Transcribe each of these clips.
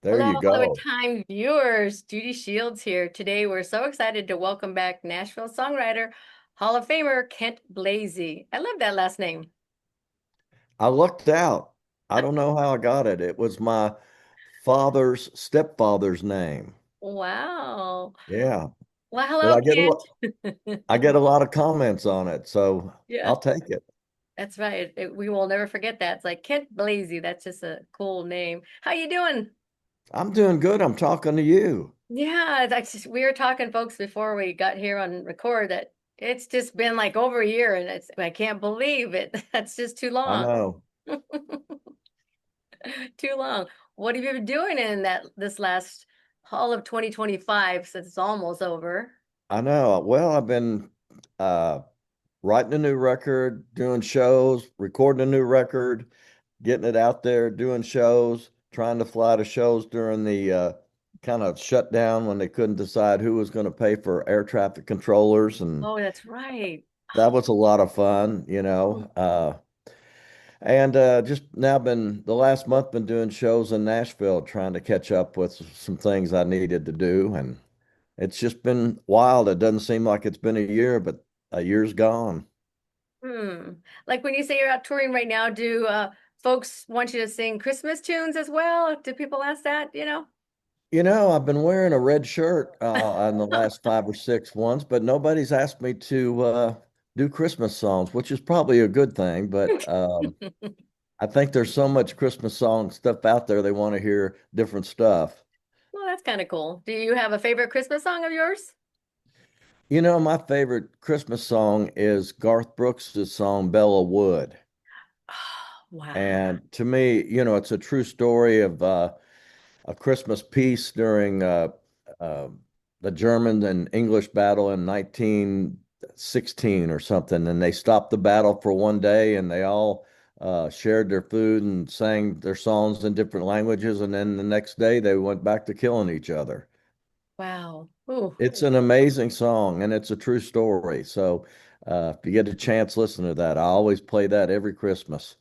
There Hello, you hello, go. time viewers. Judy Shields here. Today, we're so excited to welcome back Nashville Songwriter, Hall of Famer Kent Blazy. I love that last name. I lucked out. I don't know how I got it. It was my father's stepfather's name. Wow. Yeah. Well, But hello, Kent. I get a lot of comments on it, so Yeah, I'll take it. that's right. We will never forget that. It's like Kent Blazy. That's just a cool name. How you doing? I'm doing good. I'm talking to you. Yeah, we were talking, folks, before we got here on record that it's just been like over a year, and I can't believe it. That's just too I long. know. Too long. What have you been doing in this last all of 2025 since it's almost over? I know. Well, I've been uh writing a new record, doing shows, recording a new record, getting it out there, doing shows, trying to fly to shows during the kind of shutdown when they couldn't decide who was going to pay for air traffic controllers. And Oh, that's right. that was a lot of fun, you Oh, know. And just now been the last month been doing shows in Nashville, trying to catch up with some things I needed to do. And it's just been wild. It doesn't seem like it's been a year, but a year's gone. hmm. Like when you say you're out touring right now, do folks want you to sing Christmas tunes as well? Do people ask that, you know? You know, I've been wearing a red shirt in the last 5 or 6 ones, but nobody's asked me to do Christmas songs, which is probably a good thing. But I think there's so much Christmas song stuff out there, they want to hear different stuff. Well, that's kind of cool. Do you have a favorite Christmas song of yours? You know, my favorite Christmas song is Garth Brooks' song Bella Wood. Oh, wow. And to me, you know, it's a true story of a Christmas peace during uh, the German and English battle in 1916 or something. And they stopped the battle for one day and they all shared their food and sang their songs in different languages. And then the next day they went back to killing each other. Wow. Ooh. It's an amazing song and it's a true story. So if you get a chance, listen to that. I always play that every Christmas.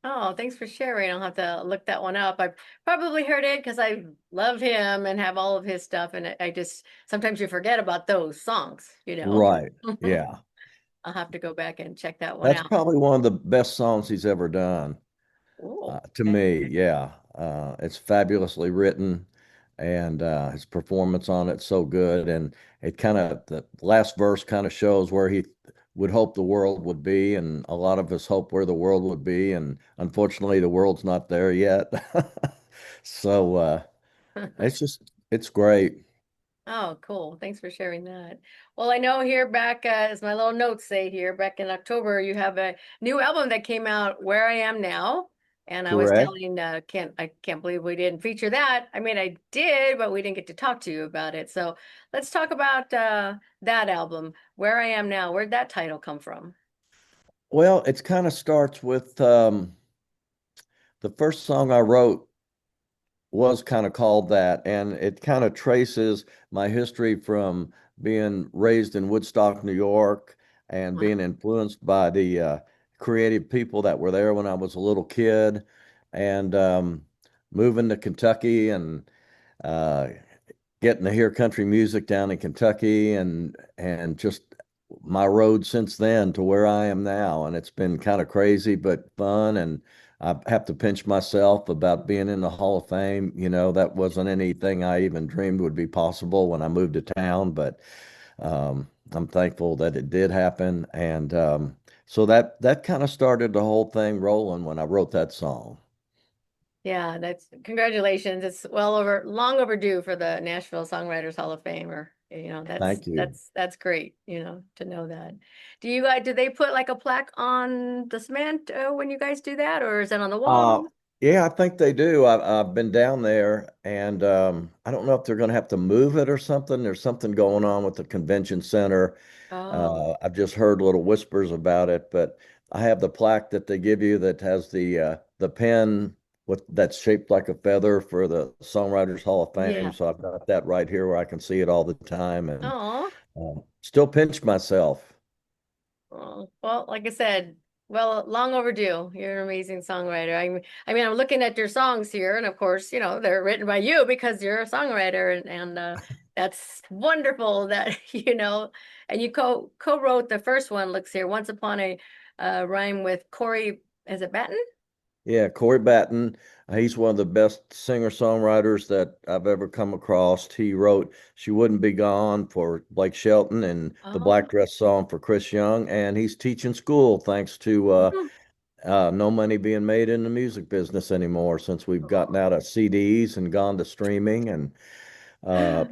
Oh, thanks for sharing. I'll have to look that one up. I've probably heard it because I love him and have all of his stuff. And I just sometimes you forget about those songs, you know. Right. Yeah. I'll have to go back and check that one That's out. probably one of the best songs he's ever done. Oh, To okay. me, yeah. It's fabulously written and his performance on it's so good. And it kind of, the last verse kind of shows where he would hope the world would be. And a lot of us hope where the world would be. And unfortunately, the world's not there yet. So it's great. Oh, cool. Thanks for sharing that. Well, I know here back, as my little notes say here, back in October, you have a new album that came out, Where I Am Now. And I was Correct. telling, I can't believe we didn't feature that. I mean, I did, but we didn't get to talk to you about it. So let's talk about that album, Where I Am Now. Where'd that title come from? Well, it's kind of starts with the first song I wrote was kind of called that. And it kind of traces my history from being raised in Woodstock, New York, and being Wow. influenced by the creative people that were there when I was a little kid, and moving to Kentucky and uh, getting to hear country music down in Kentucky, and just my road since then to where I am now. And it's been kind of crazy but fun. And I have to pinch myself about being in the Hall of Fame. You know, that wasn't anything I even dreamed would be possible when I moved to town, but I'm thankful that it did happen. And so that kind of started the whole thing rolling when I wrote that song. Yeah, that's congratulations. It's well over long overdue for the Nashville Songwriters Hall of Fame. Or Thank you. that's great, to know that. Do you guys do they put like a plaque on the cement when you guys do that, or is it on the Uh, wall? yeah, I think they do. I've been down there, and I don't know if they're going to have to move it or something. There's something going on with the convention center. Oh, I've just heard little whispers about it, but I have the plaque that they give you that has the pen with that's shaped like a feather for the Songwriters Hall of Fame. yeah. So I've got that right here where I can see it all the time, and Oh, still pinch myself. well, like I said. Well, long overdue. You're an amazing songwriter. I mean, I'm looking at your songs here, and of course, they're written by you because you're a songwriter, and that's wonderful that and you co-wrote the first one. Looks here, Once Upon a Rhyme with Cory. Is it Batten? Yeah, Cory Batten. He's one of the best singer-songwriters that I've ever come across. He wrote "She Wouldn't Be Gone" for Blake Shelton and the Oh, Black Dress song for Chris Young, and he's teaching school thanks to no money being made in the music business anymore since we've gotten out of CDs and gone to streaming, and uh,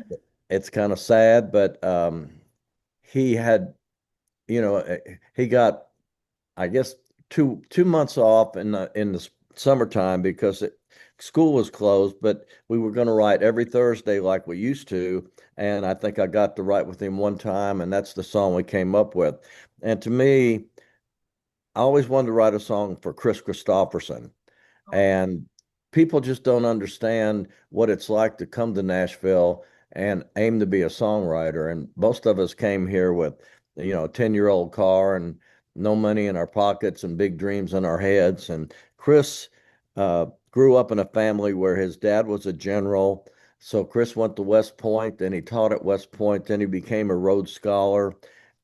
it's kind of sad, but he had, he got, I guess, two months off in the summertime because school was closed, but we were going to write every Thursday like we used to, and I think I got to write with him one time, and that's the song we came up with. And to me, I always wanted to write a song for Chris Christopherson. And people just don't understand what it's like to come to Nashville and aim to be a songwriter. And most of us came here with, a 10-year-old car and no money in our pockets and big dreams in our heads. And Chris grew up in a family where his dad was a general. So Chris went to West Point, then he taught at West Point, then he became a Rhodes Scholar.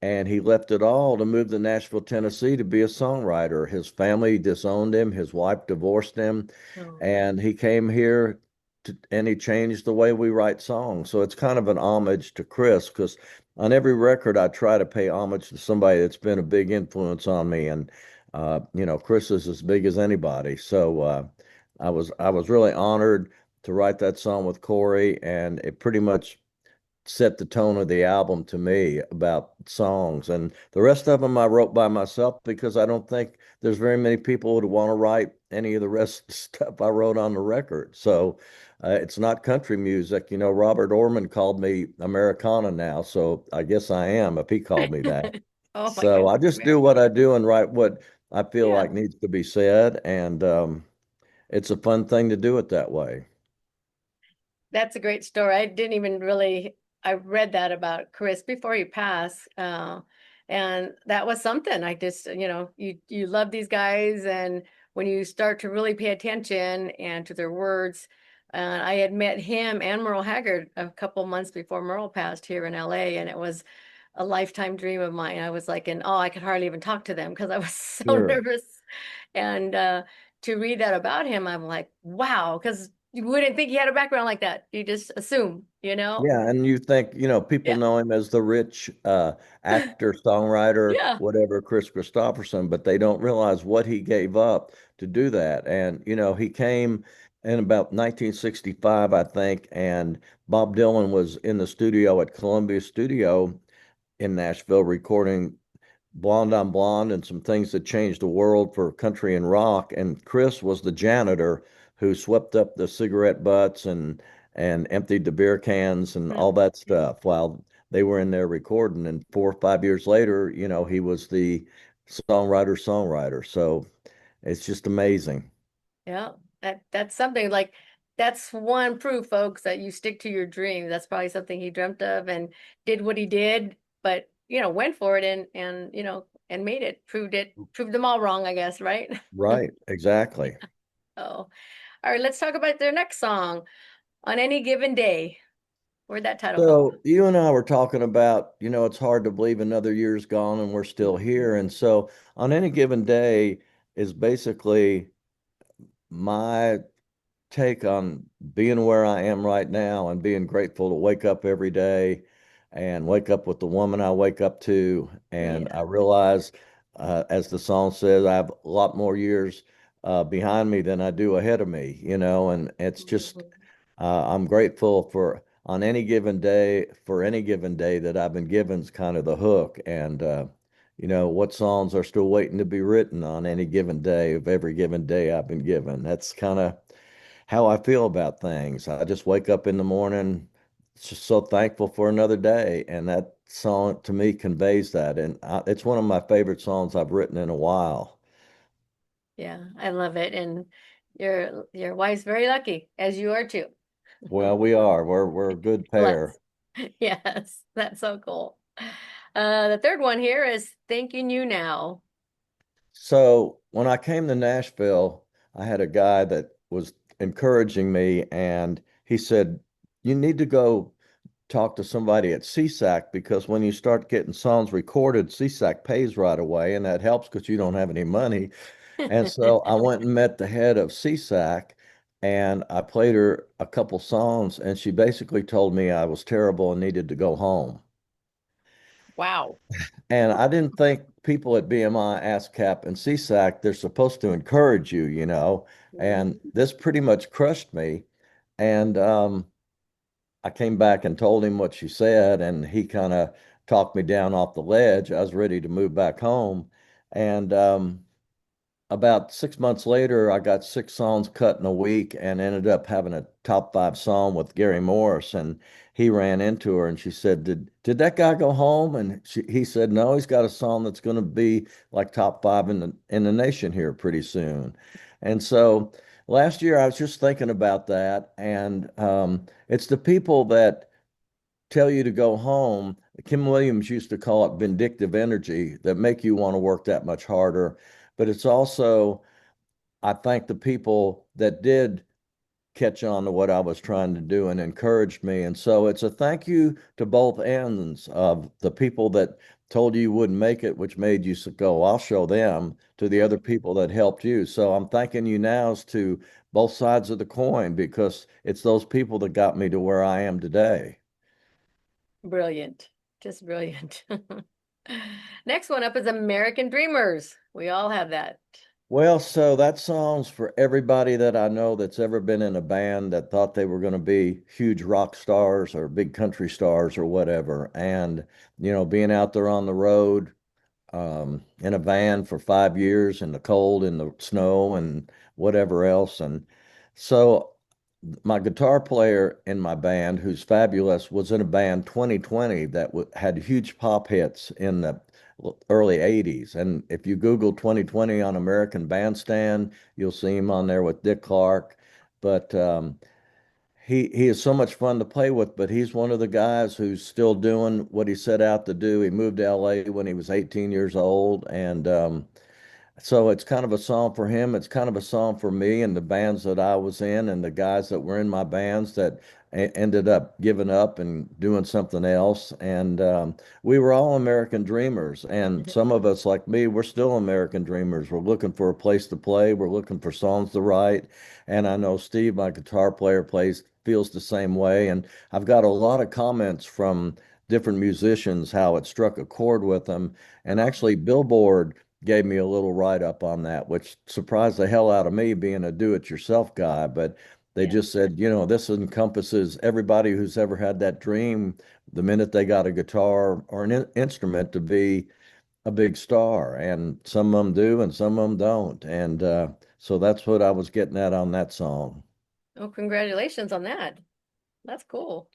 And he left it all to move to Nashville, Tennessee to be a songwriter. His family disowned him, his wife divorced him, oh, and he came here and he changed the way we write songs. So it's kind of an homage to Chris because on every record I try to pay homage to somebody that's been a big influence on me. And Chris is as big as anybody. So I was really honored to write that song with Cory, and it pretty much set the tone of the album to me about songs. And the rest of them I wrote by myself because I don't think there's very many people who want to write any of the rest of the stuff I wrote on the record. So it's not country music. Robert Orman called me Americana now, so I guess I am if he called me that. oh my So I goodness, just do what I do and write what I feel yeah. like needs to be said. And it's a fun thing to do it that way. That's a great story. I didn't even really, I read that about Chris before he passed. And that was something. I just, you love these guys, and when you start to really pay attention and to their words, I had met him and Merle Haggard a couple months before Merle passed here in LA, and it was a lifetime dream of mine. I was like, I could hardly even talk to them because I was so Sure. nervous. And to read that about him, I'm like, wow, because you wouldn't think he had a background like that. You just assume. Yeah, and you think, people Yeah. know him as the rich actor, songwriter, Yeah. whatever, Chris Christopherson, but they don't realize what he gave up to do that. And, he came in about 1965, I think, and Bob Dylan was in the studio at Columbia Studio in Nashville recording Blonde on Blonde and some things that changed the world for country and rock. And Chris was the janitor who swept up the cigarette butts and emptied the beer cans and all that stuff while they were in there recording. And 4 or 5 years later, he was the songwriter. So it's just amazing. Yeah. That's something like that's one proof, folks, that you stick to your dreams. That's probably something he dreamt of and did what he did, but went for it and made it, proved them all wrong, I guess, right? Right, exactly. Oh, all right, let's talk about their next song, On Any Given Day. Where'd that title come So you and I were talking about, it's hard to believe another year's gone and we're still here. And so on any given day is basically my take on being where I am right now and being grateful to wake up every day and wake up with the woman I wake up to. from? And I Yeah. realize, as the song says, I have a lot more years behind me than I do ahead of me, and it's just, Mhm. I'm grateful for any given day that I've been given is kind of the hook. And, what songs are still waiting to be written on any given day of every given day I've been given. That's kind of how I feel about things. I just wake up in the morning just so thankful for another day. And that song to me conveys that. And it's one of my favorite songs I've written in a while. Yeah, I love it. And your wife's very lucky, as you are too. Well, we are. We're a good pair. Bless. Yes, that's so cool. The third one here is Thanking You Now. So when I came to Nashville, I had a guy that was encouraging me, and he said, "You need to go talk to somebody at CSAC because when you start getting songs recorded, CSAC pays right away, and that helps because you don't have any money." And so I went and met the head of CSAC, and I played her a couple songs, and she basically told me I was terrible and needed to go home. Wow. And I didn't think people at BMI, ASCAP, and CSAC, they're supposed to encourage you, you know. And Mhm. this pretty much crushed me. And I came back and told him what she said, and he kind of talked me down off the ledge. I was ready to move back home. And about 6 months later, I got 6 songs cut in a week and ended up having a top five song with Gary Morris. And he ran into her and she said, "Did that guy go home?" And he said, "No, he's got a song that's going to be like top five in the nation here pretty soon." And so last year I was just thinking about that. And it's the people that tell you to go home. Kim Williams used to call it vindictive energy that make you want to work that much harder. But it's also, I thank the people that did catch on to what I was trying to do and encouraged me. And so it's a thank you to both ends of the people that told you wouldn't make it, which made you go, "I'll show them," to the other people that helped you. So I'm thanking you now to both sides of the coin because it's those people that got me to where I am today. Brilliant. Just brilliant. Next one up is American Dreamers. We all have that. Well, so that song's for everybody that I know that's ever been in a band that thought they were going to be huge rock stars or big country stars or whatever. And, being out there on the road, in a van for 5 years in the cold, in the snow, and whatever else. And so my guitar player in my band, who's fabulous, was in a band 2020 that had huge pop hits in the early 80s. And if you Google 2020 on American Bandstand, you'll see him on there with Dick Clark. But he is so much fun to play with, but he's one of the guys who's still doing what he set out to do. He moved to LA when he was 18 years old, and so it's kind of a song for him. It's kind of a song for me and the bands that I was in and the guys that were in my bands that ended up giving up and doing something else. And we were all American dreamers. And some of us, like me, we're still American dreamers. We're looking for a place to play. We're looking for songs to write. And I know Steve, my guitar player, feels the same way. And I've got a lot of comments from different musicians how it struck a chord with them. And actually, Billboard gave me a little write up on that, which surprised the hell out of me being a do it yourself guy. But they Yeah. just said, this encompasses everybody who's ever had that dream the minute they got a guitar or an instrument to be a big star. And some of them do and some of them don't. And so that's what I was getting at on that song. Oh, congratulations on that. That's cool.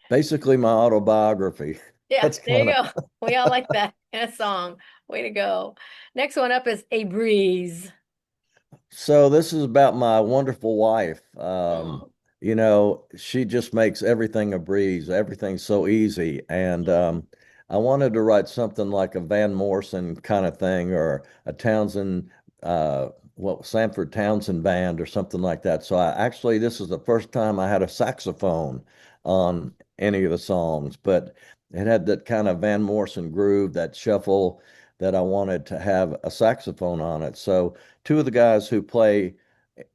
Basically, my autobiography. Yeah, That's there kind you of go. We all like that in a song. Way to go. Next one up is A Breeze. So this is about my wonderful wife. Oh, She just makes everything a breeze. Everything's so easy. And I wanted to write something like a Van Morrison kind of thing or a Townsend, Sanford Townsend band or something like that. So this is the first time I had a saxophone on any of the songs, but it had that kind of Van Morrison groove, that shuffle that I wanted to have a saxophone on it. So two of the guys who play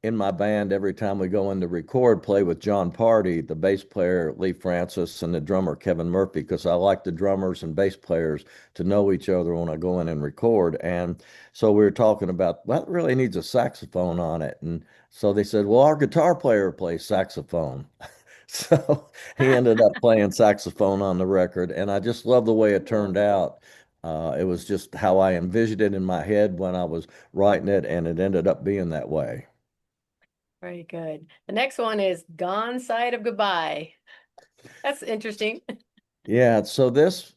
in my band every time we go in to record play with John Party, the bass player Lee Francis, and the drummer Kevin Murphy, because I like the drummers and bass players to know each other when I go in and record. And so we were talking about, well, it really needs a saxophone on it. And so they said, well, our guitar player plays saxophone. So he ended up playing saxophone on the record, and I just love the way it turned cool. out. It was just how I envisioned it in my head when I was writing it, and it ended up being that way. Very good. The next one is Gone Side of Goodbye. That's interesting. Yeah, so this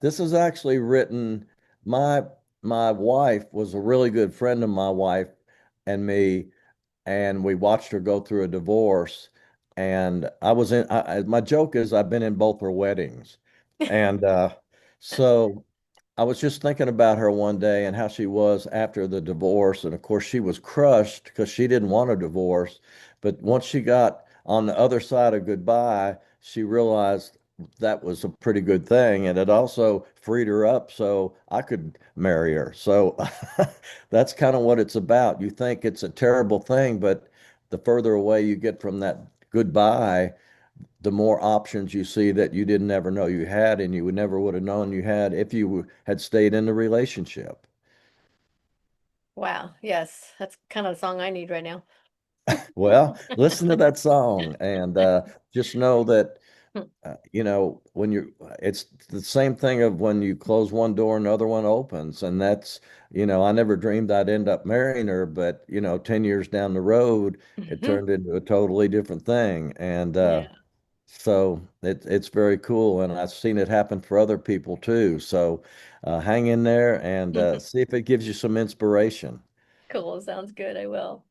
is actually written. My my wife was a really good friend of my wife and me, and we watched her go through a divorce. And my joke is I've been in both her weddings, and so I was just thinking about her one day and how she was after the divorce. And of course, she was crushed because she didn't want a divorce. But once she got on the other side of goodbye, she realized that was a pretty good thing. And it also freed her up so I could marry her. So that's kind of what it's about. You think it's a terrible thing, but the further away you get from that goodbye, the more options you see that you didn't ever know you had, and you would never would have known you had if you had stayed in the relationship. Wow. Yes, that's kind of the song I need right now. Well, listen to that song and just know that when it's the same thing of when you close one door, another one opens, and that's, I never dreamed I'd end up marrying her, but 10 years down the road, it turned into a totally different thing, and Yeah. so it's very cool, and I've seen it happen for other people too. So hang in there and see if it gives you some inspiration. Cool. Sounds good. I will.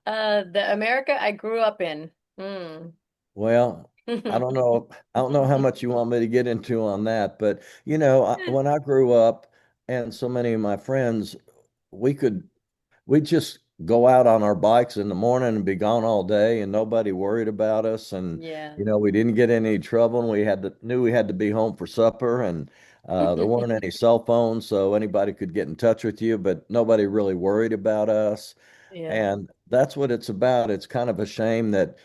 The America I grew up in. Hmm. Well, I don't know how much you want me to get into on that, but when I grew up, and so many of my friends, we could we'd just go out on our bikes in the morning and be gone all day, and nobody worried about us. And, Yeah. we didn't get any trouble, and knew we had to be home for supper. And there weren't any cell phones, so anybody could get in touch with you, but nobody really worried about us. Yeah. And that's what it's about. It's kind of a shame that,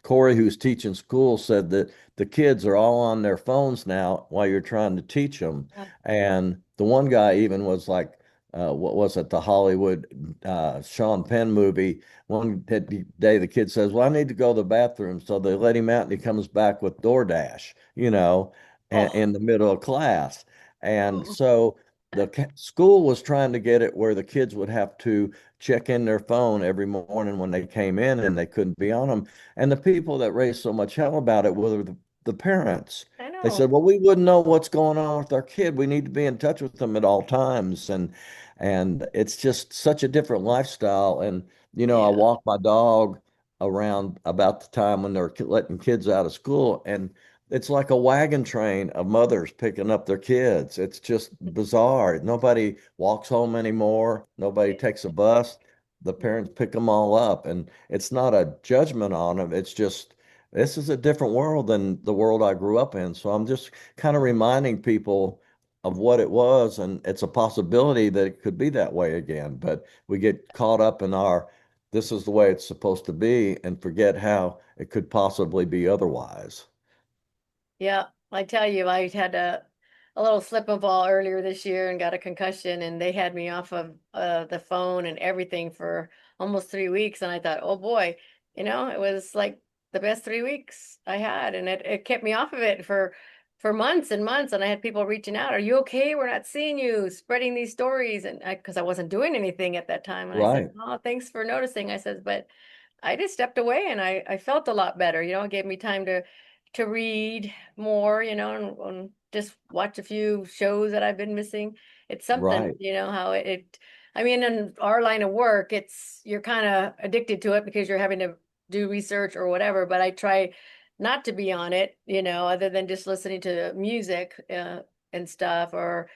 Cory, who's teaching school, said that the kids are all on their phones now while you're trying to teach them. And the one guy even was like, what was it, the Hollywood Sean Penn movie? One day the kid says, "Well, I need to go to the bathroom." So they let him out and he comes back with DoorDash, Oh. in the middle of class. And Oh. so school was trying to get it where the kids would have to check in their phone every morning when they came in, and they couldn't be on them. And the people that raised so much hell about it were the parents. I They know. said, "Well, we wouldn't know what's going on with our kid. We need to be in touch with them at all times." And it's just such a different lifestyle. And I Yeah. walk my dog around about the time when they're letting kids out of school, and it's like a wagon train of mothers picking up their kids. It's just bizarre. Nobody walks home anymore. Nobody Yeah. takes a bus. The parents pick them all up, and it's not a judgment on them. It's just this is a different world than the world I grew up in. So I'm just kind of reminding people of what it was, and it's a possibility that it could be that way again. But we get caught up in this is the way it's supposed to be, and forget how it could possibly be otherwise. Yeah, I tell you, I had a little slip and fall earlier this year and got a concussion, and they had me off of the phone and everything for almost 3 weeks. And I thought, oh boy, it was like the best 3 weeks I had, and it kept me off of it for months and months. And I had people reaching out, "Are you okay? We're not seeing you," spreading these stories, and because I wasn't doing anything at that time. And I said, Right. "Oh, thanks for noticing." I said, but I just stepped away and I felt a lot better. It gave me time to read more, and just watch a few shows that I've been missing. It's something, Right. how I mean, in our line of work, you're kind of addicted to it because you're having to do research or whatever, but I try not to be on it, other than just listening to music and stuff or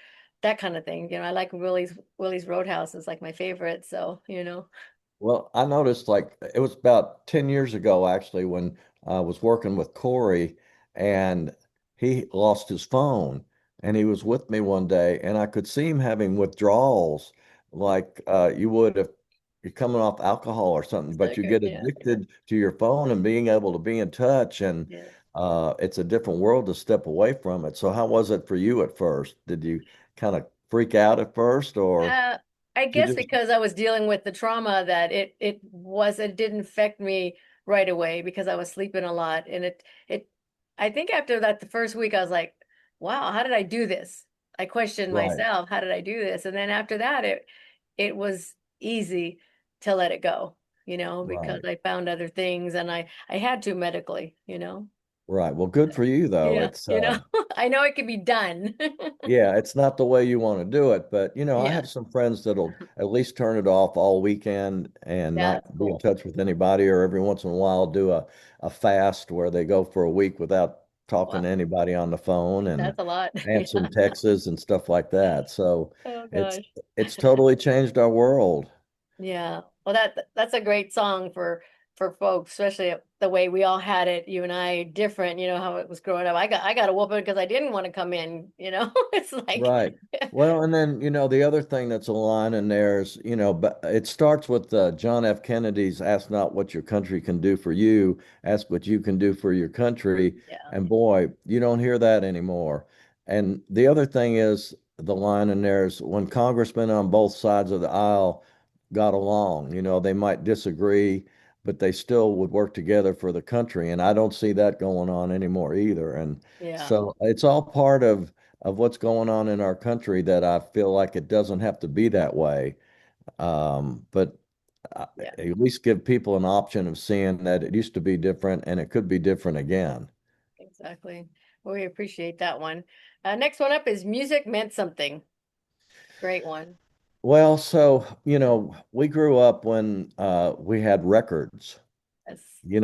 that kind of thing. I like Willie's Roadhouse is like my favorite, so. Well, I noticed like it was about 10 years ago actually when I was working with Cory, and he lost his phone, and he was with me one day, and I could see him having withdrawals like you would if you're coming off alcohol or something, It's but like, you get yeah, addicted to your phone and being able to be in touch, and yeah. it's a different world to step away from it. So how was it for you at first? Did you kind of freak out at first, or Uh, I you guess just because I was dealing with the trauma that it didn't affect me right away because I was sleeping a lot, and it I think after that the first week I was like, wow, how did I do this? I questioned right, myself, how did I do this? And then after that it was easy to let it go, because right. I found other things and I had to medically. Right. Well, good for you though. Yeah, It's I know it can be done. yeah, it's not the way you want to do it, but I Yeah, have some friends that'll at least turn it off all weekend and that's not be in cool. touch with anybody, or every once in a while do a fast where they go for a week without talking Wow, to anybody on the phone and that's a lot. Yeah. answering texts and stuff like that. So Oh it's gosh. it's totally changed our world. Yeah. Well, that's a great song for folks, especially the way we all had it, you and I, different, how it was growing up. I got a whooping because I didn't want to come in. It's like Right. Well, and then, the other thing that's a line in there is, but it starts with John F. Kennedy's ask not what your country can do for you, ask what you can do for your country. yeah. And boy, you don't hear that anymore. And the other thing is the line in there is when congressmen on both sides of the aisle got along, they might disagree, but they still would work together for the country. And I don't see that going on anymore either. And Yeah. so it's all part of what's going on in our country that I feel like it doesn't have to be that way. But Yeah. at least give people an option of seeing that it used to be different and it could be different again. Exactly. Well, we appreciate that one. Next one up is music meant something. Great one. Well, so, we grew up when we had records. That's We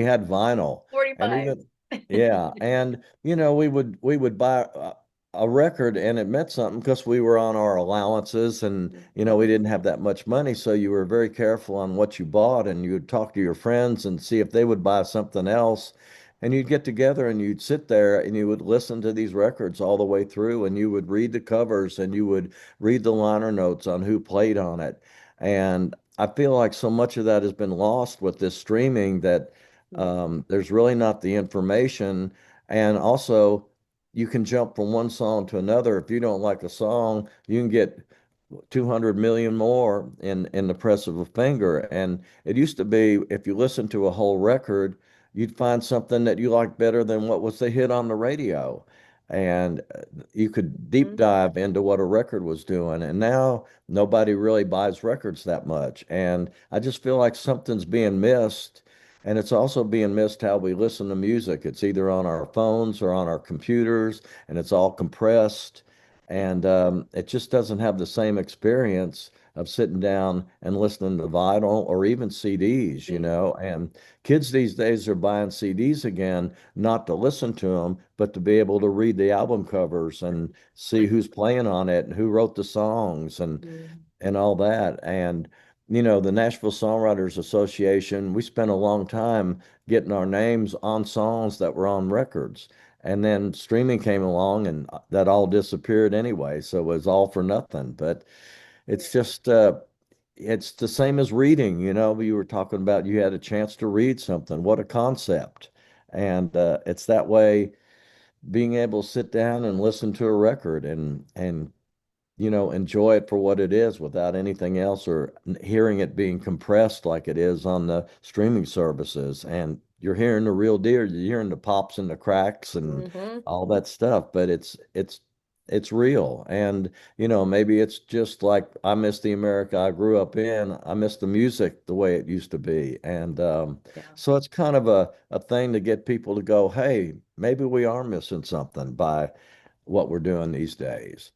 had vinyl, and 45. even yeah, and we would buy a record, and it meant something because we were on our allowances, and we Mhm. didn't have that much money, so you were very careful on what you bought, and you would talk to your friends and see if they would buy something else, and you'd get together and you'd sit there and you would listen to these records all the way through, and you would read the covers and you would read the liner notes on who played on it, and I feel like so much of that has been lost with this streaming that there's really not the information. And also, you can jump from one song to another. If you don't like a song, you can get 200 million more in the press of a finger. And it used to be if you listen to a whole record, you'd find something that you liked better than what was the hit on the radio. And you could deep Mhm. dive into what a record was doing. And now nobody really buys records that much. And I just feel like something's being missed. And it's also being missed how we listen to music. It's either on our phones or on our computers, and it's all compressed. And it just doesn't have the same experience of sitting down and listening to vinyl or even CDs, See. And kids these days are buying CDs again, not to listen to them, but to be able to read the album covers and see who's playing on it and who wrote the songs Mhm. and all that. And, the Nashville Songwriters Association, we spent a long time getting our names on songs that were on records. And then streaming came along and that all disappeared anyway. So it was all for nothing. But it's just, it's the same as reading. You were talking about you had a chance to read something. What a concept. And it's that way being able to sit down and listen to a record and enjoy it for what it is without anything else or hearing it being compressed like it is on the streaming services. And you're hearing the real deal. You're hearing the pops and the cracks and Hmm. all that stuff, but it's real. And, maybe it's just like I miss the America I grew up in. I miss the music the way it used to be. And Yeah. so it's kind of a thing to get people to go, hey, maybe we are missing something by what we're doing these days.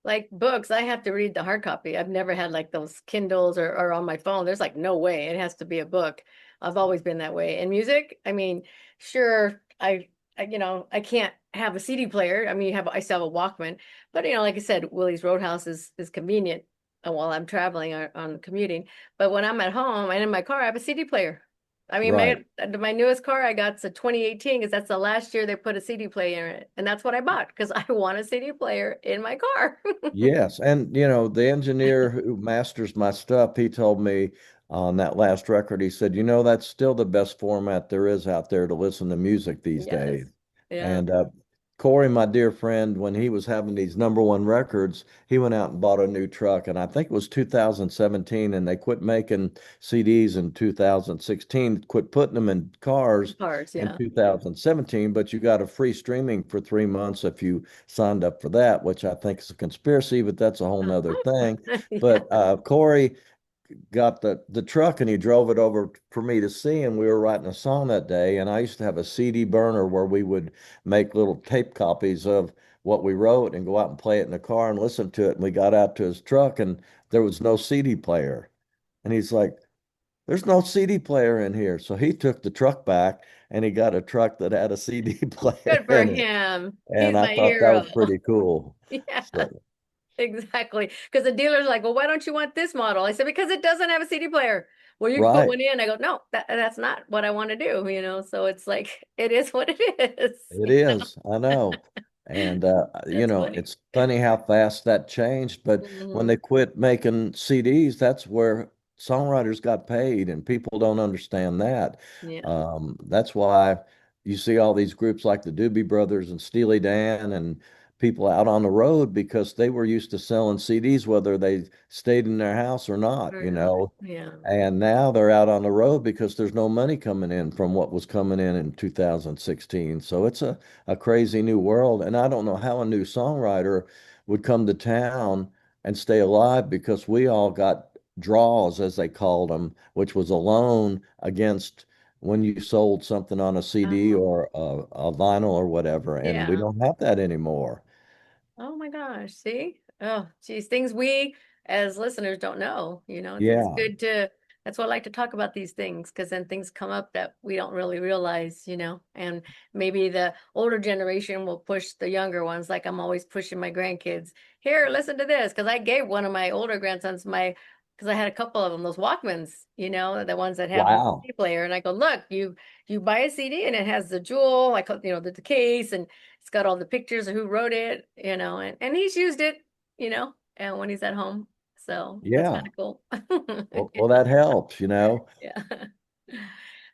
Like books, I have to read the hard copy. I've never had like those Kindles or on my phone. There's like no way. It has to be a book. I've always been that way. And music, I mean, sure, I can't have a CD player. I mean, I still have a Walkman, but like I said, Willie's Roadhouse is convenient while I'm traveling on commuting. But when I'm at home and in my car, I have a CD player. I mean, Right. my newest car I got's a 2018 because that's the last year they put a CD player in it, and that's what I bought because I want a CD player in my car. Yes, and the engineer who masters my stuff, he told me on that last record, he said, that's still the best format there is out there to listen to music these Yes. days. Yeah. And Corey, my dear friend, when he was having these number one records, he went out and bought a new truck, and I think it was 2017, and they quit making CDs in 2016, quit putting them in cars Cars, in yeah. 2017, but you got a free streaming for 3 months if you signed up for that, which I think is a conspiracy, but that's a whole nother thing. Yeah. But Corey got the truck and he drove it over for me to see, and we were writing a song that day. And I used to have a CD burner where we would make little tape copies of what we wrote and go out and play it in the car and listen to it. And we got out to his truck and there was no CD player. And he's like, there's no CD player in here. So he took the truck back and he got a truck that had a CD player Good for in it. him. And He's I my thought that hero. was pretty cool. Yeah, So, exactly. Because the dealer's like, well, why don't you want this model? I said, because it doesn't have a CD player. Well, you can put right. one in. I go, no, that's not what I want to do, you know? So it's like, it is what it is. It is. I know. And That's funny. it's funny how fast that changed. But when they Hmm. quit making CDs, that's where songwriters got paid, and people don't understand that. Yeah. That's why you see all these groups like the Doobie Brothers and Steely Dan and people out on the road because they were used to selling CDs whether they stayed in their house or not, Or you not. know. Yeah. And now they're out on the road because there's no money coming in from what was coming in 2016. So it's a crazy new world. And I don't know how a new songwriter would come to town and stay alive because we all got draws, as they called them, which was a loan against when you sold something on a CD Oh, or a vinyl or whatever. And we yeah. don't have that anymore. Oh my gosh. See? Oh, geez, things we as listeners don't know. You know, it's Yeah. good to, that's why I like to talk about these things because then things come up that we don't really realize, you know, and maybe the older generation will push the younger ones, like I'm always pushing my grandkids. Here, listen to this. Because I gave one of my older grandsons because I had a couple of them, those Walkmans, you know, the ones that have the Wow. CD player. And I go, look, you buy a CD and it has the jewel, like, you know, the case and it's got all the pictures of who wrote it, you know, and he's used it, you know, and when he's at home. So that's Yeah. kind of cool. Well, that helps, you know. Yeah.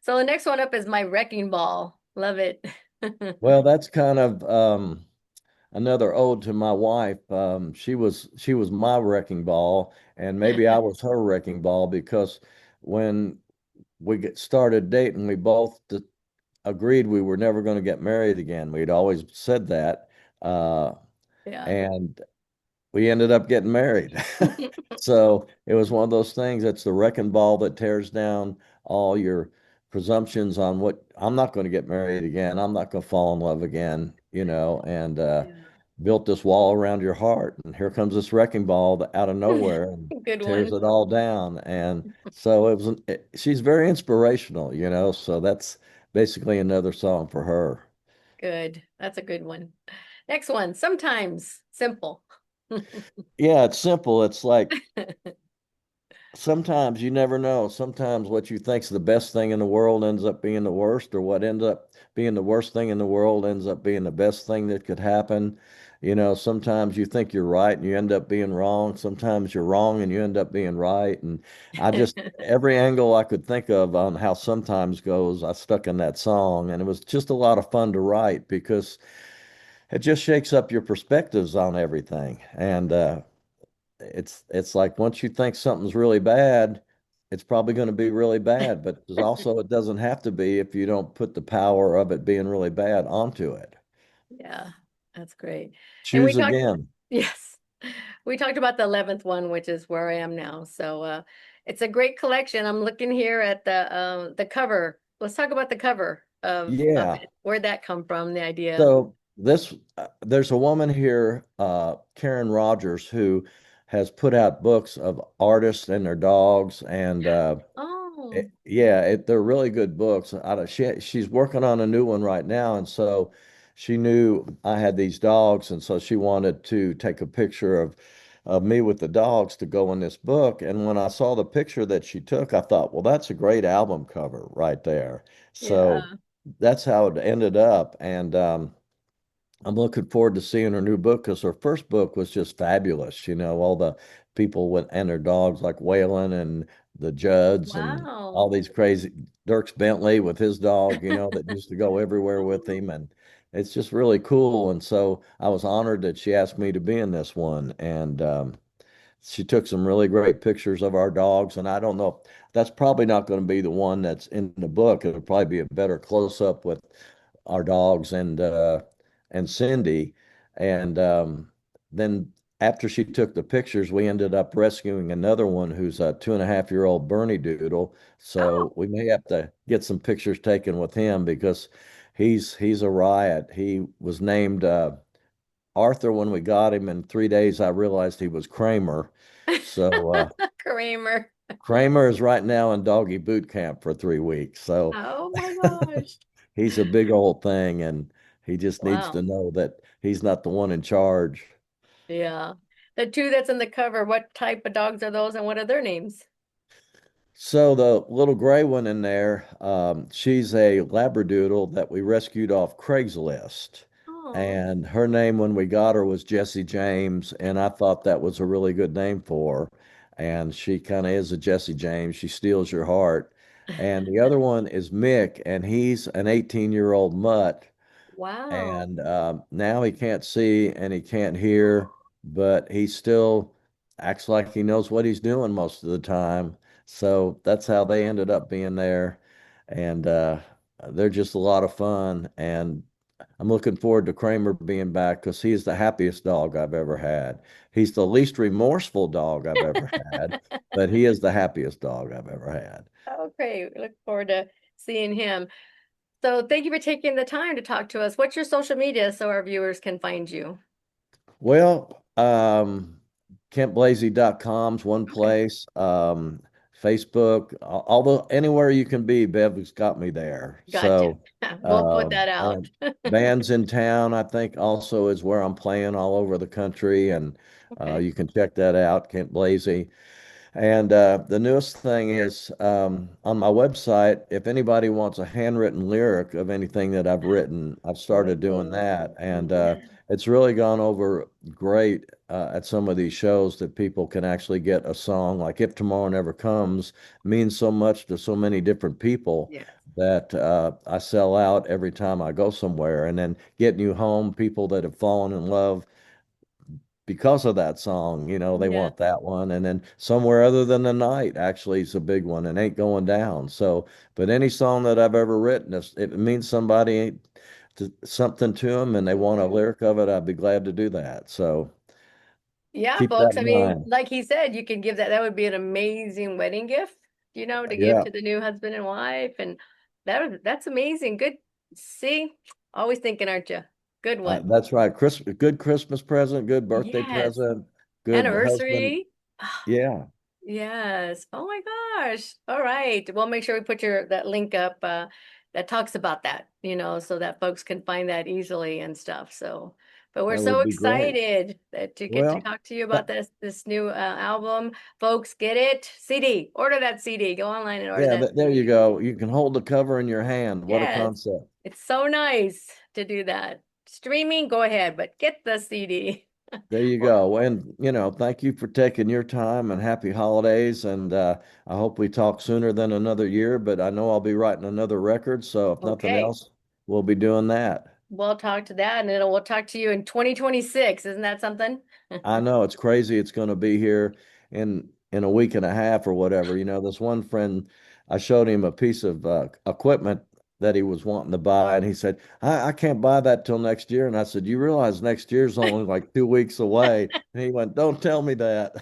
So the next one up is my wrecking ball. Love it. Well, that's kind of another ode to my wife. She was my wrecking ball, and maybe I was her wrecking ball because when we get started dating, we both agreed we were never going to get married again. We'd always said that, uh, Yeah. and we ended up getting married. So it was one of those things that's the wrecking ball that tears down all your presumptions on what I'm not going to get married again. I'm not going to fall in love again, you know, and Yeah. built this wall around your heart. And here comes this wrecking ball out of nowhere and Good tears one. it all down. And so she's very inspirational, you know, so that's basically another song for her. Good. That's a good one. Next one. Sometimes simple. Yeah, it's simple. It's like sometimes you never know. Sometimes what you think's the best thing in the world ends up being the worst, or what ends up being the worst thing in the world ends up being the best thing that could happen. You know, sometimes you think you're right and you end up being wrong. Sometimes you're wrong and you end up being right. And I just, every angle I could think of on how sometimes goes, I stuck in that song. And it was just a lot of fun to write because it just shakes up your perspectives on everything. And it's like once you think something's really bad, it's probably going to be really bad, but there's also it doesn't have to be if you don't put the power of it being really bad onto it. Yeah, that's great. And we Choose talked, again. yes, we talked about the 11th one, which is where I am now. So it's a great collection. I'm looking here at the cover. Let's talk about the cover of Yeah. it. Where'd that come from, the idea? So this there's a woman here, Karen Rogers, who has put out books of artists and their dogs, and Oh, they're really good books. She's working on a new one right now, and so she knew I had these dogs, and so she wanted to take a picture of me with the dogs to go in this book. And when I saw the picture that she took, I thought, well, that's a great album cover right there. So yeah. that's how it ended up, and I'm looking forward to seeing her new book because her first book was just fabulous. You know, all the people went and their dogs like Waylon and the Judds and all Wow. these crazy Dirks Bentley with his dog, you know, that used to go everywhere with him. And it's just really cool. And so I was honored that she asked me to be in this one. And she took some really great pictures of our dogs. And I don't know, that's probably not going to be the one that's in the book. It'll probably be a better close up with our dogs and Cindy. And then after she took the pictures, we ended up rescuing another one who's a 2.5-year-old Bernie Doodle. Oh, So we may have to get some pictures taken with him because he's a riot. He was named Arthur when we got him. In 3 days, I realized he was Kramer. So Kramer. Kramer is right now in doggy boot camp for 3 weeks. So Oh my gosh. he's a big old thing, and he just needs to Wow. know that he's not the one in charge. Yeah. The two that's in the cover, what type of dogs are those and what are their names? So the little gray one in there, she's a Labradoodle that we rescued off Craigslist. Oh, And her name when we got her was Jessie James, and I thought that was a really good name for her. And she kind of is a Jessie James. She steals your heart. And the other one is Mick, and he's an 18-year-old mutt. wow. And now he can't see and he can't hear, but he still acts like he knows what he's doing most of the time. So that's how they ended up being there. And they're just a lot of fun. And I'm looking forward to Kramer being back because he's the happiest dog I've ever had. He's the least remorseful dog I've ever had, but he is the happiest dog I've ever had. Okay, we look forward to seeing him. So thank you for taking the time to talk to us. What's your social media so our viewers can find you? Well, KentBlazy.com's one Okay, place. Facebook, although anywhere you can be, Bev's got me there. gotcha. So, We'll put that out. and bands in town, I think also is where I'm playing all over the country. And Okay. you can check that out, Kent Blazy. And the newest thing is on my website, if anybody wants a handwritten lyric of anything that I've written, I've started doing Oh, that. And yeah. it's really gone over great at some of these shows that people can actually get a song like If Tomorrow Never Comes means so much to so many different people Yes. that I sell out every time I go somewhere. And then getting you home, people that have fallen in love because of that song, they Yes. want that one. And then somewhere other than the night actually is a big one and ain't going down. So, but any song that I've ever written, if it means somebody something to them and they want a Mhm. lyric of it, I'd be glad to do that. So Yeah, keep that folks. I in mean, mind. like he said, you can give that. That would be an amazing wedding gift, to give Yeah, to the new husband and wife. And that's amazing. Good. See, always thinking, aren't you? Good one. that's right. Good Christmas present, good birthday Yes. present, good husband. Anniversary. Yeah, Yes. Oh my gosh. All right. We'll make sure we put your that link up that talks about that, so that folks can find that easily and stuff. So, but we're that so would be great. excited that to get to Well, talk to you th- about this new album. Folks, get it. CD. Order that CD. Go online and order yeah, that there you CD. go. You can hold the cover in your hand. What a Yes. concept. It's so nice to do that. Streaming, go ahead, but get the CD. There you Well, go. And, thank you for taking your time and happy holidays. And I hope we talk sooner than another year, but I know I'll be writing another record. So if nothing okay. else, we'll be doing that. We'll talk to that and we'll talk to you in 2026. Isn't that something? I know it's crazy. It's going to be here in a week and a half or whatever. This one friend, I showed him a piece of equipment that he was wanting to buy, and he said, I can't buy that till next year." And I said, "You realize next year's only like 2 weeks away?" And he went, "Don't tell me that."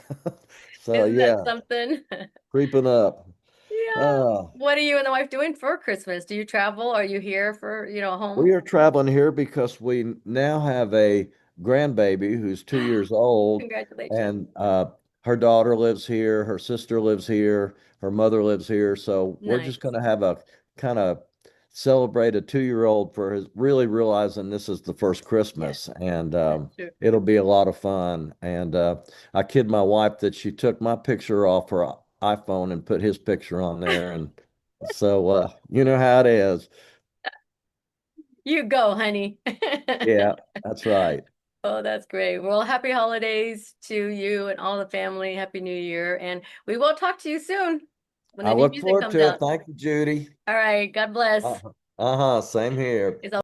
So Isn't that yeah, something? creeping up. Yeah. Uh, What are you and the wife doing for Christmas? Do you travel? Are you here for, we home? are traveling here because we now have a grandbaby who's 2 years old, Congratulations. and her daughter lives here, her sister lives here, her mother lives here. So we're just Nice. going to have a kind of celebrate a 2 year old for his really realizing this is the first Yes, Christmas, and that's true. it'll be a lot of fun. And I kid my wife that she took my picture off her iPhone and put his picture on there, and so you know how it is. You go, honey. Yeah, that's right. Oh, that's great. Well, happy holidays to you and all the family. Happy New Year. And we will talk to you soon when I the new look music forward comes to it. out. Thank you, Judy. All right. God bless. Uh-huh. Uh-huh. Same here. It's